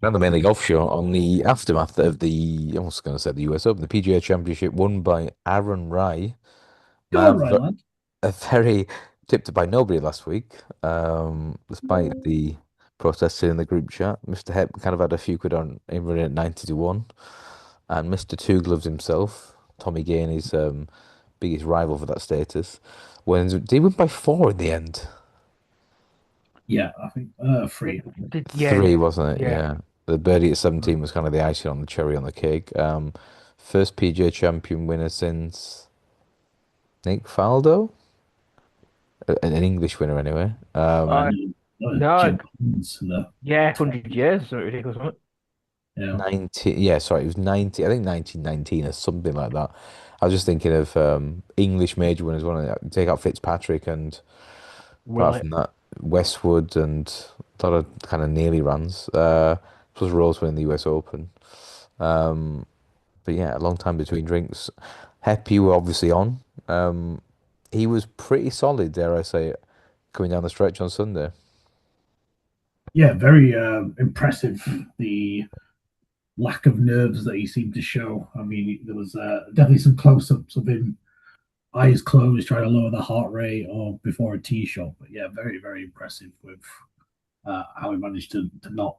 Another mainly golf show on the aftermath of the, I was going to say the US Open, the PGA Championship won by Aaron Rai. Go on, Man, Ryland. a very tipped by nobody last week, despite No. the protesting in the group chat. Mr. Hep kind of had a few quid on him running at 90 to 1. And Mr. Two Gloves himself, Tommy Gainey's biggest rival for that status, did he win by four in the end? Yeah, I think free. Yeah, Three, wasn't it? yeah. Yeah. The birdie at 17 was kind of the icing on the cherry on the cake. First PGA champion winner since Nick Faldo, an English winner anyway. Uh, no, Jim Collins, no. yeah, 100 years, something ridiculous, wasn't 90, yeah, sorry, it was 90, I think 1919 or something like that. I was just thinking of English major winners, one of take out Fitzpatrick and Will apart it? from that, Westwood and a lot of kind of nearly runs. Plus Rose winning the US Open. Um, But yeah, a long time between drinks. Hep, you were obviously on. He was pretty solid, dare I say it, coming down the stretch on Sunday. Yeah, very impressive. The lack of nerves that he seemed to show. I mean, there was definitely some close-ups of him, eyes closed, trying to lower the heart rate or before a tee shot. But yeah, very, very impressive with how he managed to not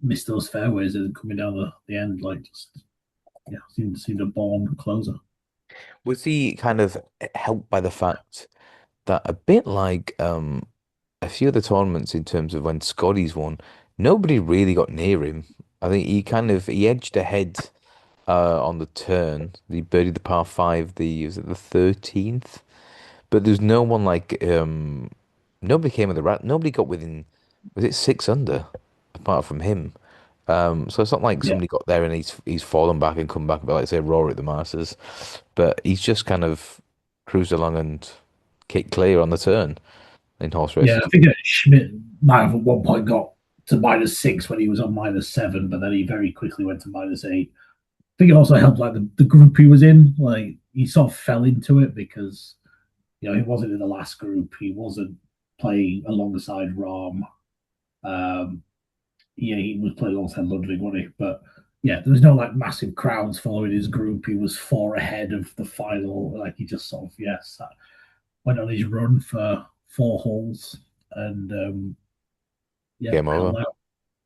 miss those fairways and coming down the end. Like, just yeah, seemed a born closer. Was he kind of helped by the fact that a bit like a few of the tournaments in terms of when Scotty's won, nobody really got near him. I think he edged ahead on the turn. He birdied the par five, was it the 13th? But there's no one like nobody came with the rat. Nobody got within, was it six under apart from him? So it's not like Yeah, somebody got there and he's fallen back and come back, but like say Rory at the Masters, but he's just kind of cruised along and kicked clear on the turn in horse yeah. races. I think Schmidt might have at one point got to -6 when he was on -7, but then he very quickly went to -8. I think it also helped like the group he was in. Like he sort of fell into it because he wasn't in the last group. He wasn't playing alongside Rom. Um, yeah, he was playing alongside Ludwig, wasn't he? But yeah, there was no like massive crowds following his group. He was four ahead of the final. Like he just sort of yes went on his run for four holes and yeah Game over. held out.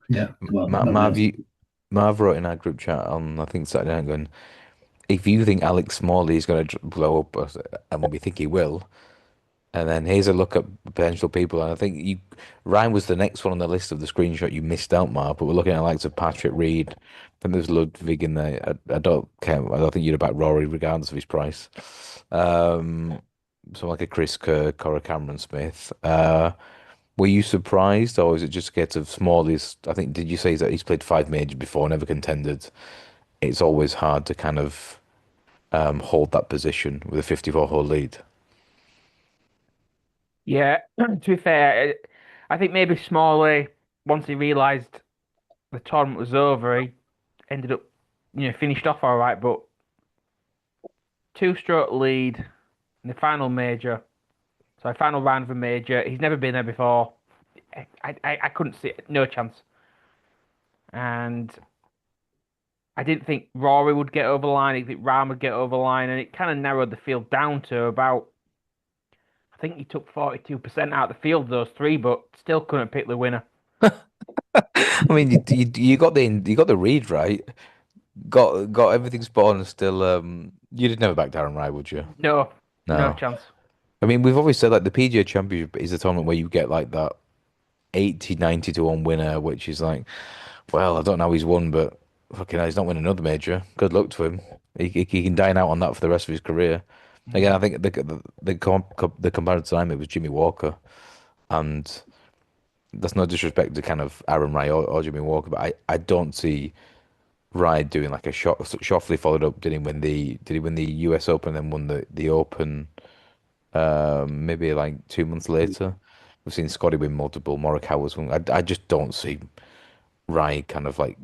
Yeah, well Ma nobody Marv, else. Marv wrote in our group chat on I think Saturday night going, if you think Alex Smalley is going to blow up, and we think he will. And then here's a look at potential people. And I think Ryan was the next one on the list of the screenshot you missed out, Mark. But we're looking at the likes of Patrick Reed. I think there's Ludwig in there. I don't care. I don't think you'd back Rory regardless of his price. Um, Someone like a Chris Kirk or a Cameron Smith. Were you surprised, or is it just a case of Smalley's? I think did you say that he's played five majors before, never contended? It's always hard to kind of hold that position with a 54-hole lead. Yeah, to be fair, I think maybe Smalley, once he realised the tournament was over, he ended up, finished off all right, but two-stroke lead in the final major, so final round of a major, he's never been there before. I couldn't see it, no chance. And I didn't think Rory would get over the line, I didn't think Rahm would get over the line, and it kind of narrowed the field down to about, I think he took 42% out of the field, those three, but still couldn't pick the winner. I mean, you got the read right, got everything spot on, and still you'd never back Darren Rai, would you? No, no No. chance. I mean, we've always said like the PGA Championship is a tournament where you get like that 80, 90 to 1 winner, which is like, well, I don't know how he's won, but fucking hell, he's not winning another major. Good luck to him. He can dine out on that for the rest of his career. Again, Mm. I think the comparison I made was Jimmy Walker, and that's no disrespect to kind of Aaron Rai or Jimmy Walker, but I don't see Rai doing like a shot. Schauffele followed up. Did he win the US Open and then won the Open? Maybe like 2 months later. We've seen Scotty win multiple. Morikawa's won. I just don't see Rai kind of like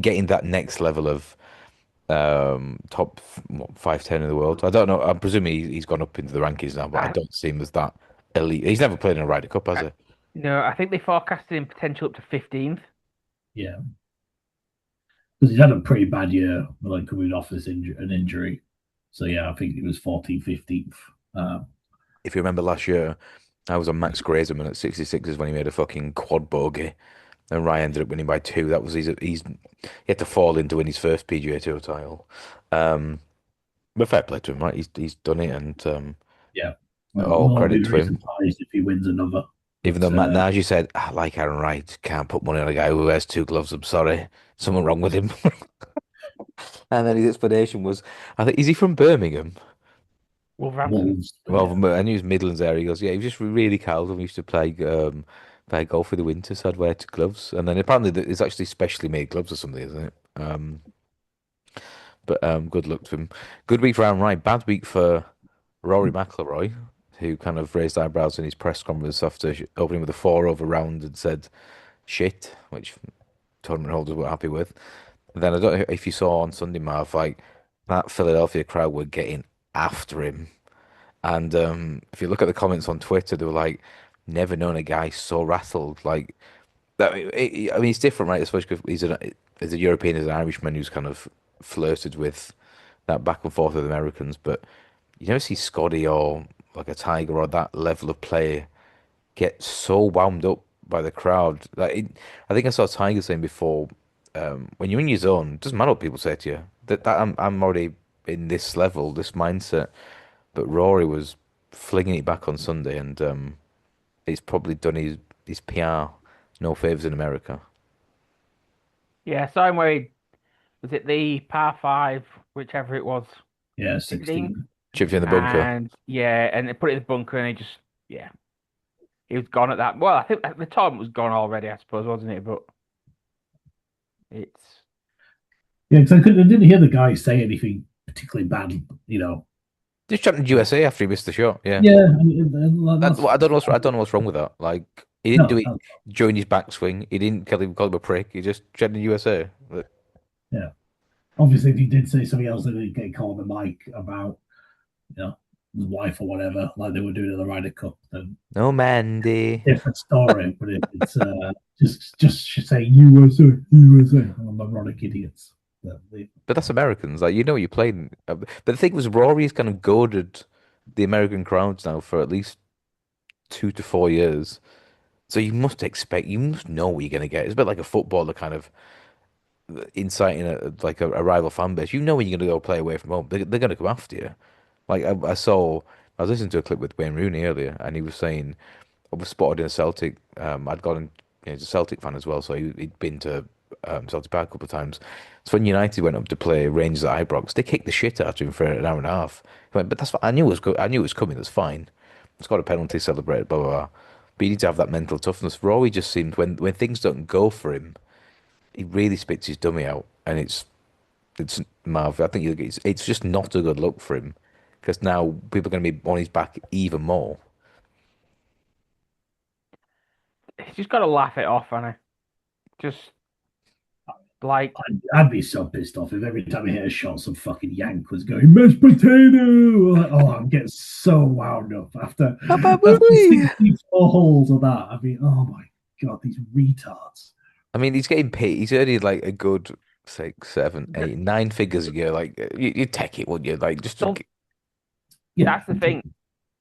getting that next level of top what, 5, 10 in the world. I don't know. I'm presuming he's gone up into the rankings now, but I I, don't see him as that elite. He's never played in a Ryder Cup, has I, he? No, I think they forecasted him potential up to 15th. Yeah, because he's had a pretty bad year, like coming off an injury. So yeah, I think it was 14th, 15th. If you remember last year, I was on Max Grayson at 66s when he made a fucking quad bogey, and Ryan ended up winning by two. That was he had to fall in to win his first PGA Tour title. Um, but fair play to him, right? He's done it, and Yeah, well, all we'll all credit be to very him. surprised if he wins another. Even But though Matt Nagy said, I like Aaron Wright, can't put money on a guy who wears two gloves. I'm sorry, something wrong with him. And then his explanation was, I think, is he from Birmingham? Wolverhampton. Wolves, but Well, yeah, I knew he was Midlands area. He goes, yeah, he was just really cold when we used to play golf in the winter, so I'd wear two gloves. And then apparently it's actually specially made gloves or something, isn't it? But good luck to him. Good week for Aaron Wright, bad week for Rory McIlroy, who kind of raised eyebrows in his press conference after opening with a four over round and said shit, which tournament holders were happy with. Then I don't know if you saw on Sunday, Marv, like that Philadelphia crowd were getting after him. And if you look at the comments on Twitter, they were like, "Never known a guy so rattled." Like that. I mean, it's different, right? Especially because as a European, as an Irishman who's kind of flirted with that back and forth with Americans. But you never see Scotty or like a Tiger or that level of play get so wound up by the crowd. I think I saw Tiger saying before, when you're in your zone, it doesn't matter what people say to you. That I'm already in this level, this mindset. But Rory was flinging it back on Sunday, and it's probably done his PR no favors in America. Yeah, so I'm worried. Was it the par five, whichever it was, yeah, 16? 16. Chipped you in the bunker. And yeah, and they put it in the bunker, and he just yeah, he was gone at that. Well, I think the tournament was gone already, I suppose, wasn't it? But it's Yeah, because I didn't hear the guy say anything particularly bad. Just chanted Uh, USA after he missed the shot. Yeah, yeah, and that's I don't know I don't know what's wrong with that. Like he didn't do no, it during his backswing. He didn't call him a prick. He just chanted USA. yeah. Obviously, if he did say something else, then he'd get called on the mic about his wife or whatever, like they were doing at the Ryder Cup. Then No, Mandy. different story. But if it's just say USA, USA, I'm moronic idiots. But that's Americans. Like you know what you're playing. But the thing was, Rory's kind of goaded the American crowds now for at least 2 to 4 years. So you must know what you're going to get. It's a bit like a footballer kind of inciting a rival fan base. You know when you're going to go play away from home. They're going to come after you. Like I was listening to a clip with Wayne Rooney earlier, and he was saying I was spotted in a Celtic. I'd gone in. He's a Celtic fan as well, so he'd been to Celtic Park a couple of times. So when United went up to play Rangers at Ibrox, they kicked the shit out of him for an hour and a half. He went, but that's fine. I knew it was I knew it was coming. That's fine. It's got a penalty celebrated. Blah blah blah. But you need to have that mental toughness. Rory just seemed when things don't go for him, he really spits his dummy out, and it's Marv. I think it's just not a good look for him because now people are going to be on his back even more. he's just got to laugh it off, and I just like I'd be so pissed off if every time I hit a shot, some fucking yank was going mashed potato. Like, oh, I'm getting so wound up after 64 holes of that. I mean, oh my god, these retards. I mean, he's getting paid. He's earning like a good 6, 7, 8, 9 figures a year. Like you take it, wouldn't you? Like just don't. Yeah, That's the thing.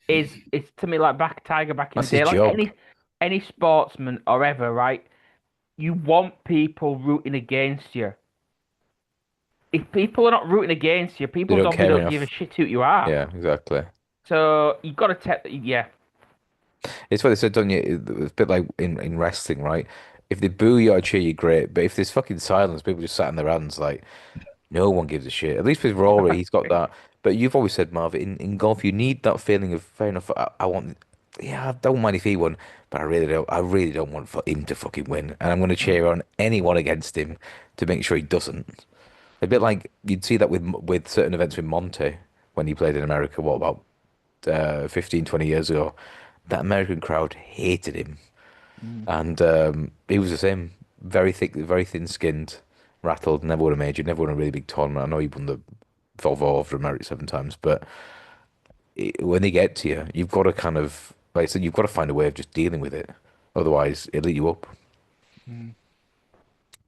Is it's to me like back Tiger back in the that's his day, like job. any sportsman or ever, right? You want people rooting against you. If people are not rooting against you, They people don't don't care give a enough. shit who you are. Yeah, exactly. So you got to take, yeah, It's what they said, don't you? It's a bit like in wrestling, right? If they boo you or cheer you, great. But if there's fucking silence, people just sat in their hands like no one gives a shit. At least with Rory, he's got that. But you've always said, Marv, in golf, you need that feeling of fair enough. I want, yeah, I don't mind if he won, but I really don't. I really don't want for him to fucking win, and I'm going to cheer on anyone against him to make sure he doesn't. A bit like you'd see that with certain events with Monte when he played in America. What about 15, 20 years ago? That American crowd hated him, mm. and he was the same. Very thick, very thin-skinned, rattled. Never won a major. Never won a really big tournament. I know he won the Volvo after America 7 times, but when they get to you, you've got to kind of like I said, you've got to find a way of just dealing with it. Otherwise, it'll eat you up. Mm.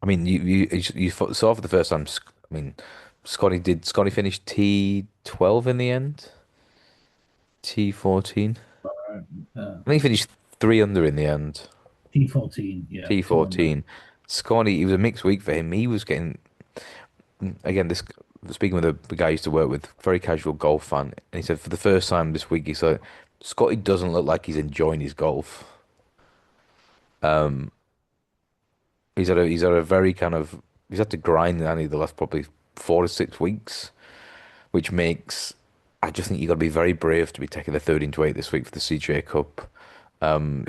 I mean, you saw for the first time. I mean, Scotty finish T12 in the end? T14? Uh, I think he finished three under in the end. T14, yeah, 200. T14. Scotty, it was a mixed week for him. He was getting again this speaking with the guy I used to work with, very casual golf fan, and he said for the first time this week he said Scotty doesn't look like he's enjoying his golf. He's had a very kind of he's had to grind Annie the last probably 4 to 6 weeks, which makes I just think you got to be very brave to be taking the 13 to 8 this week for the CJ Cup.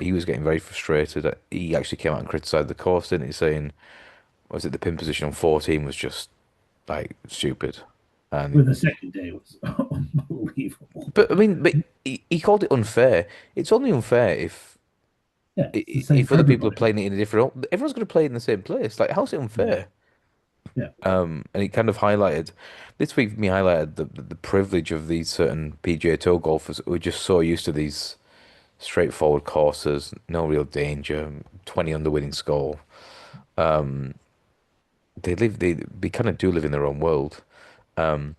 He was getting very frustrated. He actually came out and criticised the course, didn't he? Saying, was it the pin position on 14 was just like stupid. And With the second day was unbelievable. but I mean, but he called it unfair. It's only unfair Yeah, it's the same if for other people are everybody. playing it in a different. Everyone's going to play it in the same place. Like, how's it Yeah, unfair? yeah. And it kind of highlighted this week for me highlighted the privilege of these certain PGA Tour golfers who are just so used to these straightforward courses, no real danger, 20 under winning score. They kind of do live in their own world. But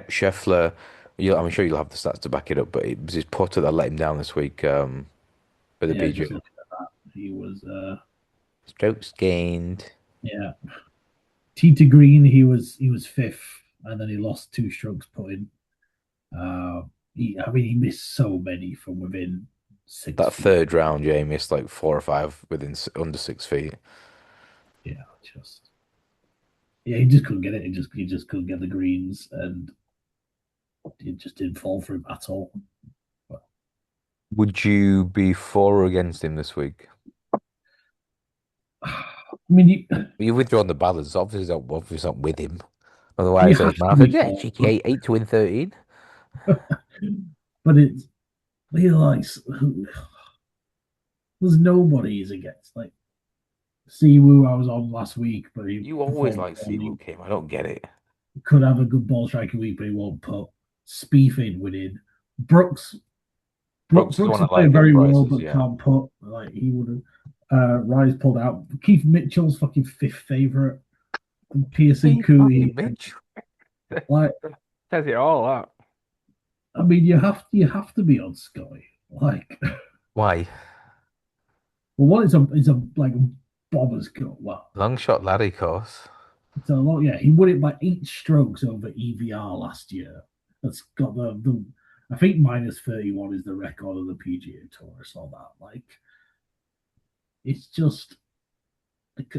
Scheffler, I'm sure you'll have the stats to back it up, but it was his putter that let him down this week at the Yeah, PGA. just looking at that, he was Strokes gained. yeah. Tee to green, he was fifth, and then he lost 2 strokes putting. Uh, I mean, he missed so many from within six That feet. third round, yeah, he missed like 4 or 5 within under 6 feet. Yeah, just yeah, he just couldn't get it. He just couldn't get the greens, and it just didn't fall for him at all. But, Would you be for or against him this week? I mean, You've withdrawn the balance. Obviously not with him. you Otherwise, have there's to be Martha. Yeah, for, cheeky eight to win 13. but it's he likes there's nobody he's against. Like Siwoo, I was on last week, but he You always performed like poorly. Siwoo Kim. I don't get it. Could have a good ball striking week, but he won't put. Spieth ain't winning. Brooks Brooks is the Brooks one I is playing like at the very well, prices. but Yeah. can't put. Like he would have. Rise pulled out. Keith Mitchell's fucking fifth favorite. And Pearson He Cooley. fucking Mitch. Like, Says it all, that. I mean, you have to be on Sky. Like, Why? well, what is a like bombers cut. Well, Long shot laddie course. it's a lot. Yeah, he won it by 8 strokes over EVR last year. That's got the I think -31 is the record of the PGA Tour. So that like it's just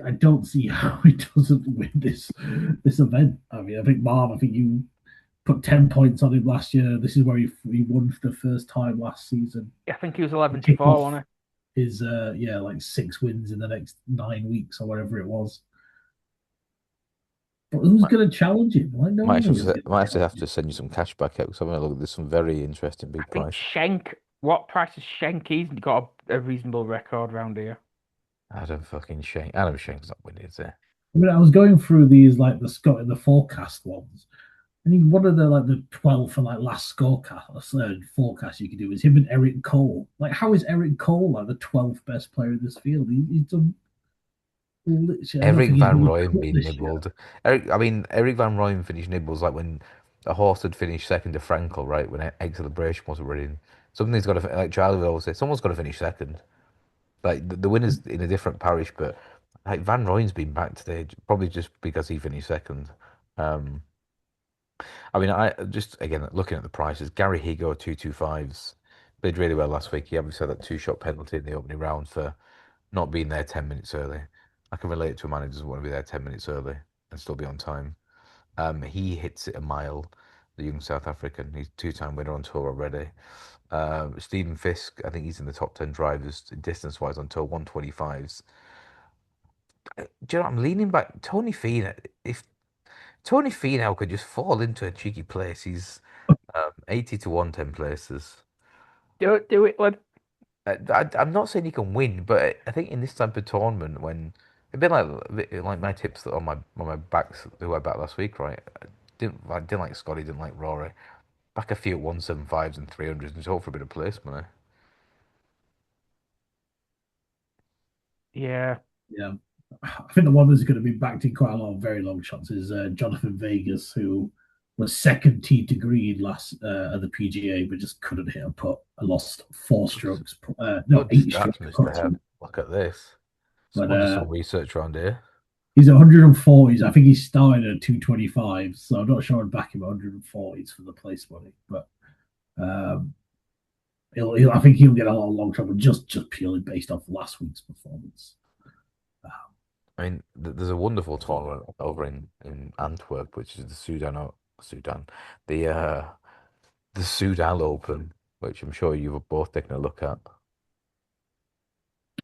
I don't see how he doesn't win this event. I mean, I think Marv, I think you put 10 points on him last year. This is where he won for the first time last season. I think he was 11 to Kick 4, off wasn't his yeah, like 6 wins in the next 9 weeks or whatever it was. But who's Might, going to challenge him? Like no one is going might to actually have challenge to him. send you some cash back out because I'm gonna look. There's some very interesting I big think price. Schenk, what price is Schenk? He's got a reasonable record round here. Adam Shank's not winning, is there? I mean, I was going through these like the forecast ones, and one of the like the 12 for like last scorecast forecast you could do is him and Eric Cole. Like, how is Eric Cole like the 12th best player in this field? He's done literally. I don't Eric think he's Van won a Rooyen cup being this year. nibbled. Eric Van Rooyen finished nibbles like when a horse had finished second to Frankel, right? When Egg Celebration wasn't running. Something's got to, like Charlie would always say, someone's got to finish second. Like the winner's in a different parish, but like Van Rooyen's been back today, probably just because he finished second. Um, I mean, I just again looking at the prices. Gary Higo 225s played really well last week. He obviously had that two-shot penalty in the opening round for not being there 10 minutes early. I can relate to a man who doesn't want to be there 10 minutes early and still be on time. He hits it a mile. The young South African. He's two-time winner on tour already. Stephen Fisk, I think he's in the top 10 drivers distance-wise on tour 125s. Do you know what? I'm leaning back. Tony Finau. If Tony Finau could just fall into a cheeky place, he's 80 to 110 places. Don't do it, lad. I'm not saying he can win, but I think in this type of tournament, when a bit like my tips on my backs who I backed last week, right? I didn't like Scotty, didn't like Rory. Back a few at 175s and 300s and just hope for a bit of place money. Yeah. Yeah. I think the one that's going to be backed in quite a lot of very long shots is Jonathan Vegas, who was second tee to green last at the PGA, but just couldn't hit a putt. I lost four strokes, no, Good 8 strokes stats, Mr. Hep. putting. Look at this. But Someone did some research around here. he's 140s. I think he started at 225, so I'm not sure I'd back him at 140s for the place money. But um, I think he'll get a lot of long trouble just purely based off last week's performance. I mean, there's a wonderful tournament over in Antwerp, which is Sudan, the the Sudan Open, which I'm sure you've both taken a look at.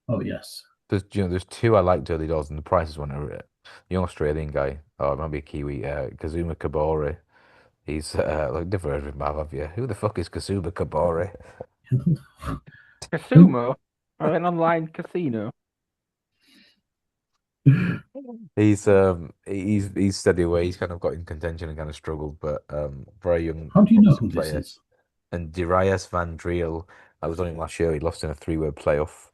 Oh yes. There's two I liked early doors, and the prices went over it. The young Australian guy, or it might be a Kiwi, Kazuma Kabore. He's like never heard of him, have you? Who the fuck is Kazuma Kabore? Casumo, or an online casino. He's steady away. He's kind of got in contention and kind of struggled, but very young, How do you know promising who this player. is? And Darius Van Driel, I was on him last year. He lost in a three-way playoff.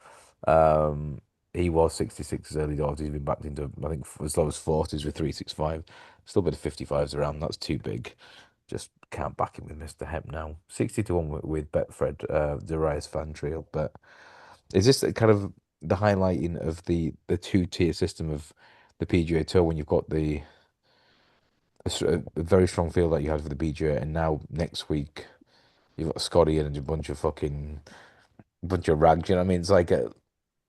Um, he was 66 early doors. He's been backed into, I think, as low as 40s with 365. Still a bit of 55s around. That's too big. Just can't back him with Mr. Hemp now. 60 to 1 with Betfred, Darius Van Driel. But is this kind of the highlighting of the two-tier system of the PGA Tour when you've got a very strong field that you had for the PGA, and now next week you've got Scottie and a bunch of rags. You know what I mean? It's like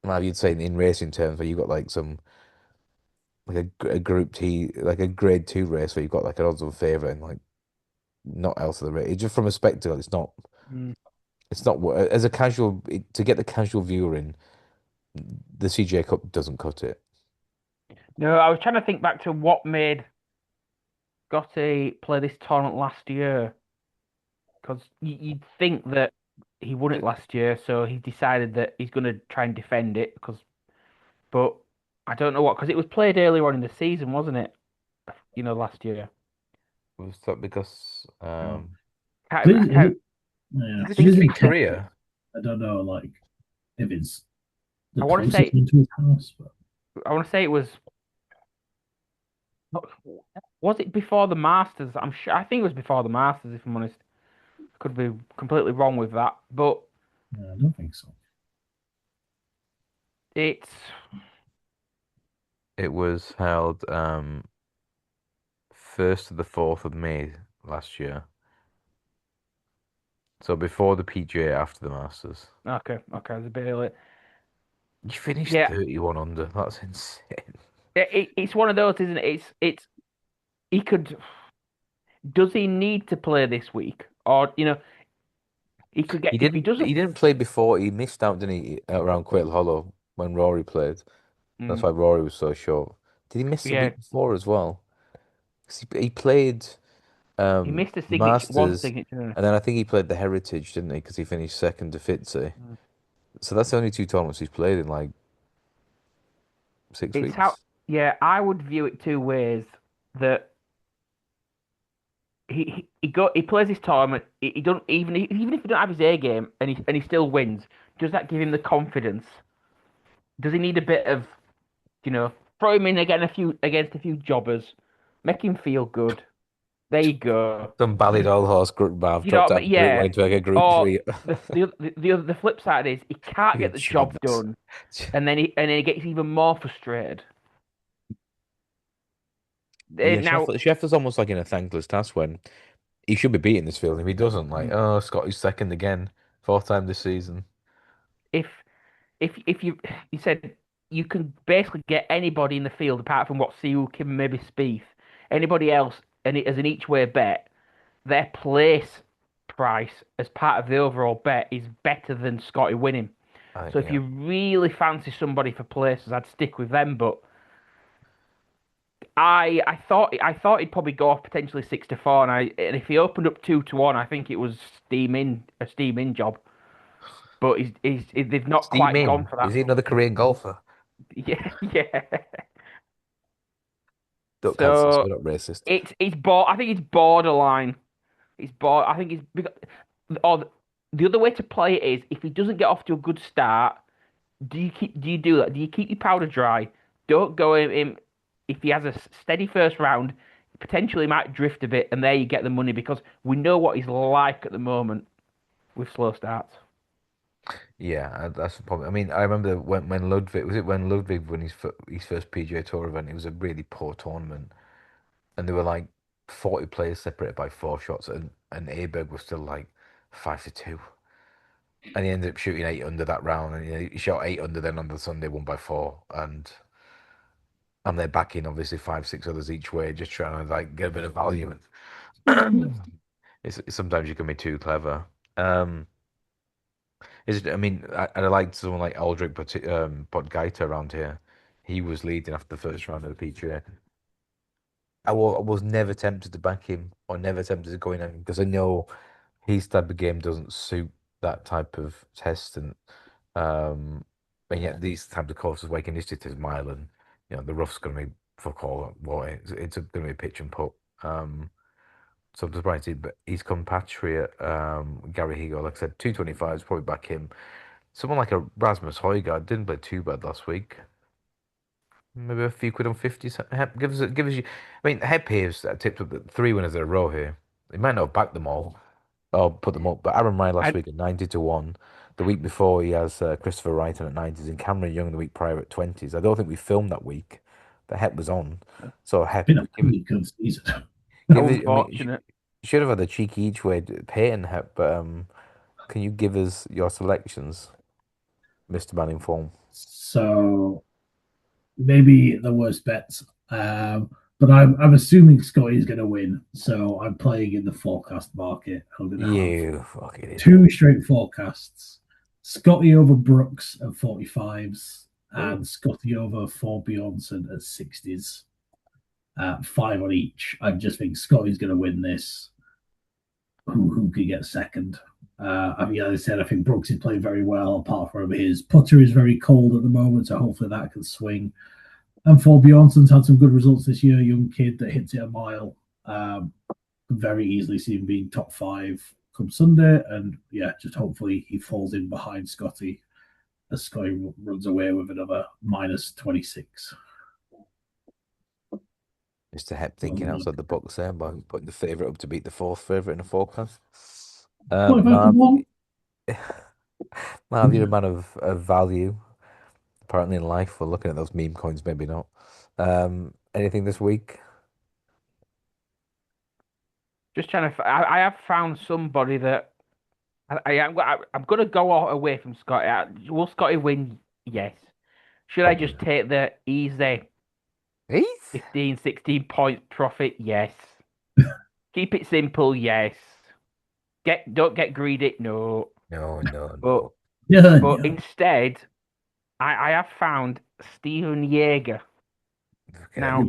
well, you'd say in racing terms where you've got like some like a group T, like a grade two race where you've got like an odds on favourite and like not else of the race. It's just from a spectacle. Mm. It's not as a casual to get the casual viewer in. The CJ Cup doesn't cut it. No, I was trying to think back to what made Scotty play this tournament last year. Because you'd think that he won it last year, so he decided that he's going to try and defend it. But I don't know what, because it was played earlier on in the season, wasn't it? Last year. Was that because I can't Yeah, this it is think. is in in Kent. Korea? I don't know, like if it's the I want to closest say. one to his house, but I want to say it was. Was it before the Masters? I'm sure. I think it was before the Masters. If I'm honest, could be completely wrong with that. But yeah, I don't think so. it's. It was held 1st to the 4th of May last year. So before the PGA, after the Masters. Okay. Okay. It's a bit early. You finished Yeah. 31 under. That's insane. It's one of those, isn't it? It's. He could. Does he need to play this week, or he could get He if he didn't. doesn't. He didn't play before. He missed out, didn't he, around Quail Hollow when Rory played. That's Mm, why Rory was so short. Did he miss the yeah, week before as well? 'Cause he played he missed a signature, one Masters, signature. Didn't and then I think he played the Heritage, didn't he? Because he finished second to Fitzy. he? Mm. So that's the only two tournaments he's played in like six It's how. weeks. Yeah, I would view it two ways. That he plays his tournament. He don't even if he don't have his A game and he still wins. Does that give him the confidence? Does he need a bit of throw him in against a few jobbers, make him feel good? There you go. Some Ballydoll horse group I've You know dropped what I out mean? of group one Yeah. into like a group Or three. the flip side is he can't You get the job jobbers. done, and then he gets even more frustrated. Yeah, Now, Scheffler's almost like in a thankless task when he should be beating this field. If he doesn't, like, oh, Scotty's second again, fourth time this season. if if you said you can basically get anybody in the field apart from what Siu Kim maybe Spieth, anybody else, and it as an each way bet, their place price as part of the overall bet is better than Scotty winning. I So think, if yeah. you really fancy somebody for places, I'd stick with them. But I thought he'd probably go off potentially 6 to 4, and if he opened up 2 to 1, I think it was a steam in job. But they've not Steam quite gone in. for Is that. he another Korean golfer? Yeah, yeah. Don't cancel us. So We're not racist. I think it's borderline. It's bored. I think it's or the other way to play it is if he doesn't get off to a good start, do you do that? Do you keep your powder dry? Don't go in if he has a steady first round, potentially might drift a bit, and there you get the money because we know what he's like at the moment with slow starts. Yeah, that's the problem. I mean, I remember when Ludwig was it when Ludwig won his first PGA Tour event. It was a really poor tournament, and there were like 40 players separated by 4 shots, and Aberg was still like 5-2, and he ended up shooting 8 under that round, and he shot 8 under then on the Sunday, won by 4, and they're backing obviously 5, 6 others each way, just trying to like get a bit of value. And sometimes you can be too clever. Um, I mean, I liked someone like Aldrich Potgieter around here. He was leading after the first round of the PGA. I was never tempted to back him or never tempted to go in on him because I know his type of game doesn't suit that type of test, um, and yet these types of courses, like in Institute is mile, and the rough's going to be fuck all water. It's going to be pitch and putt. So I'm surprised but his compatriot, Gary Higgo, like I said, 225 is probably back him. Someone like a Rasmus Højgaard didn't play too bad last week. Maybe a few quid on 50s. Give us you. I mean, Head Paves tipped up the 3 winners in a row here. He might not have backed them all or put them up, but Aaron Rai last I week at 90-1. The week before, he has Christopher Wrighton at 90s and Cameron Young the week prior at 20s. I don't think we filmed that week, but Hep was on. So Hep, Been a pretty good season. give how it. I mean, unfortunate. should have had a cheeky each way Payton Hep, but can you give us your selections, Mr. Man in Form? So maybe the worst bets. But I'm assuming Scotty's going to win. So I'm playing in the forecast market. I'm going to have You fucking idiot. two straight forecasts. Scotty over Brooks at 45s Ooh. and Scotty over for Bjornsson at 60s. 5 on each. I just think Scotty's going to win this. Who could get second? I mean, as I said, I think Brooks is playing very well. Apart from his putter is very cold at the moment, so hopefully that can swing. And for Bjornsson's had some good results this year. Young kid that hits it a mile. Very easily see him being top 5 come Sunday. And yeah, just hopefully he falls in behind Scotty as Scotty runs away with another minus 26. Mr. Hep thinking outside the box there by putting the favourite up to beat the fourth favourite in the forecast. 25 to Marv, 1. Marv, you're a man of value, apparently in life. We're looking at those meme coins, maybe not. Anything this week? Just trying to. I have found somebody that I'm going to go away from Scotty. Will Scotty win? Yes. Should I just take the easy Heath? 15, 16 points profit? Yes. Keep it simple? Yes. Don't get greedy? No. No, no, But no. Yeah, but yeah. instead, I have found Steven Yeager. Okay, Now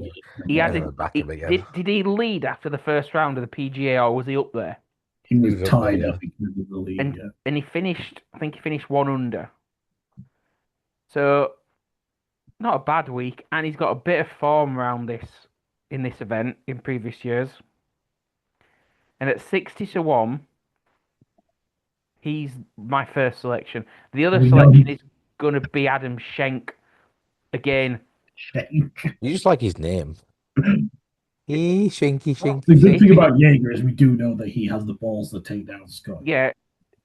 he had never back him again. did he lead after the first round of the PGA or was he up there? He He was was up there, tied, I yeah. think, with the lead. And Yeah. and he finished. I think he finished 1 under. So not a bad week, and he's got a bit of form around in this event in previous years. And at 60-1, he's my first selection. The other We know selection is going to be Adam Schenk again. Shank. You just like his name. Shinky, Well, The shinky. good thing about Jaeger is we do know that he has the balls to take down Scott. Yeah,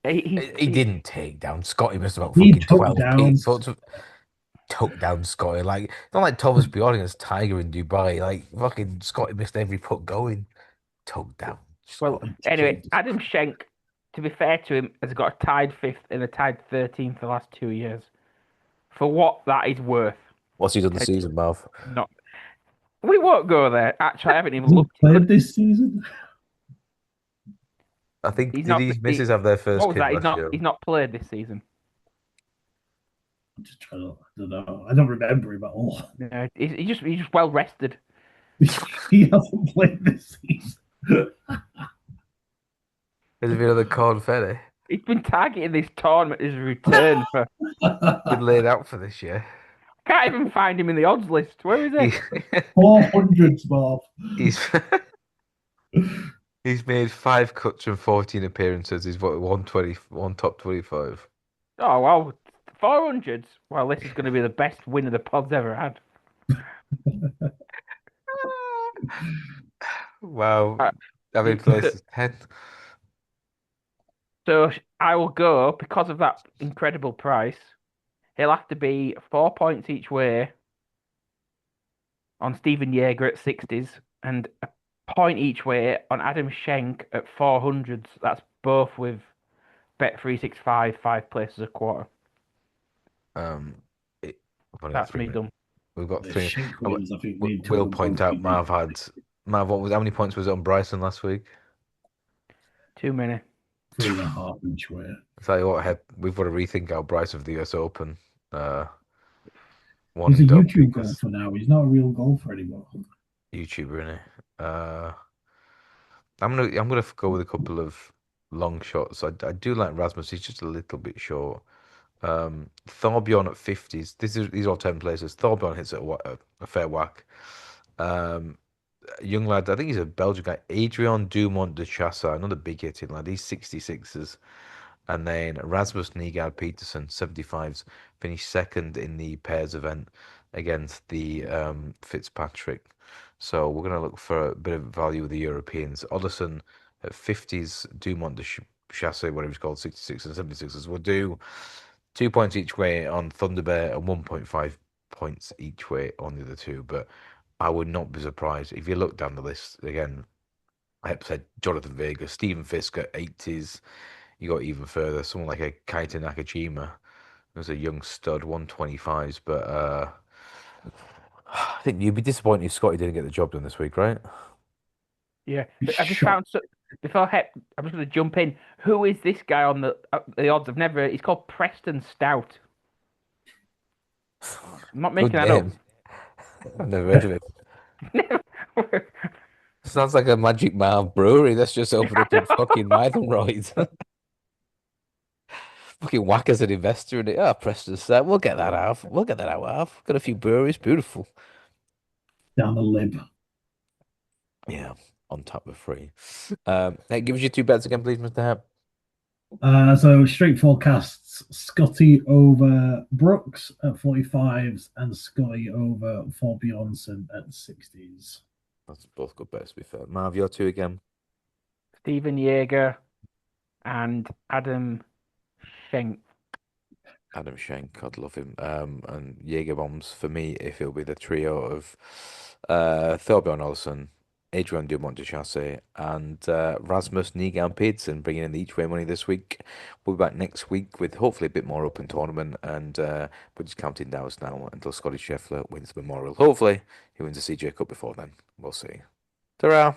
He didn't take down Scotty. Missed about He fucking took 12 down. pins. Took down Scotty. Like, it's not like Thomas Bjorn against Tiger in Dubai. Like, fucking Scotty missed every putt going. Took down Well, Scotty. anyway, Adam Schenk, to be fair to him, has got a tied fifth and a tied 13th the last 2 years. For what that is worth, What's he done this season, Marv? not. We won't go there. Actually, I haven't even Has he looked. played this season? I think, He's did not. his missus have their first What was kid that? last year? He's not played this season. I'm just trying to. I don't know. I don't remember him at all. No, he's just well rested. He hasn't played this season. There's been another corn ferry. He's been targeting this tournament as a return for. Been laid out for this year. Can't even find him in the odds list. Where is he? 400s, Bob. He's he's made 5 cuts from 14 appearances. He's what 120, one top 25. Oh well, 400s. Well, this is going to be the best winner the pod's ever had. Wow. Uh, How many so, places? 10. so I will go because of that incredible price. He'll have to be 4 points each way on Stephen Yeager at 60s and a point each way on Adam Schenk at 400s. That's both with Bet365, 5 places a quarter. Um, it, I've only got That's three me minutes. done. We've got The 3 minutes. Shank wins, I think, made We'll total point points out be Mav, what was, how many points was it on Bryson last week? Too many. 3.5 each way. I tell you what, we've got to rethink our Bryson of the US Open. Uh, One He's a and done YouTube because golfer now. He's not a real golfer anymore. YouTuber, innit? I'm gonna go with a couple of long shots. I do like Rasmus. He's just a little bit short. Thorbjorn at 50s. These are all 10 places. Thorbjorn hits a fair whack. Um, Young lad, I think he's a Belgian guy. Adrian Dumont de Chassa, another big hitting lad. He's 66s. And then Rasmus Nygaard Peterson, 75s, finished second in the pairs event against the Fitzpatrick. So we're going to look for a bit of value with the Europeans. Oddison at 50s, Dumont de Chassis, whatever it's called, 66 and 76s. We'll do 2 points each way on Thunder Bear and 1.5 points each way on the other two. But I would not be surprised if you look down the list again. I said Jonathan Vega, Stephen Fisk at 80s. You got even further, someone like a Kaito Nakajima, who's a young stud, 125s. But I think you'd be disappointed if Scotty didn't get the job done this week, right? Yeah. He's I just shot. found before I'm just going to jump in. Who is this guy on the odds? I've never. He's called Preston Stout. I'm not Good making that up. name. I've never heard of it. Sounds like a Magic Mile brewery that's just opened I up in fucking Mythenroyd. Fucking whack as an investor in it. Ah, Preston said, we'll get that out. We'll get that out. Alf. Got a few breweries. Beautiful. Down the lib. Yeah, on top of free. Hey, give us your two bets again, please, Mr. Hap. So straight forecasts: Scotty over Brooks at 45s and Scotty over Bjornsson at 60s. That's both good bets, to be fair. Marv, your two again. Stephen Yeager and Adam Schenk. Adam Schenk, God love him. And Jaeger bombs for me, if it'll be the trio of Thorbjorn Olsen, Adrian Dumont de Chasse, and Rasmus Nygaard Pedersen bringing in the each way money this week. We'll be back next week with hopefully a bit more open tournament, and we're just counting down now until Scottie Scheffler wins the Memorial. Hopefully, he wins the CJ Cup before then. We'll see. Ta-ra!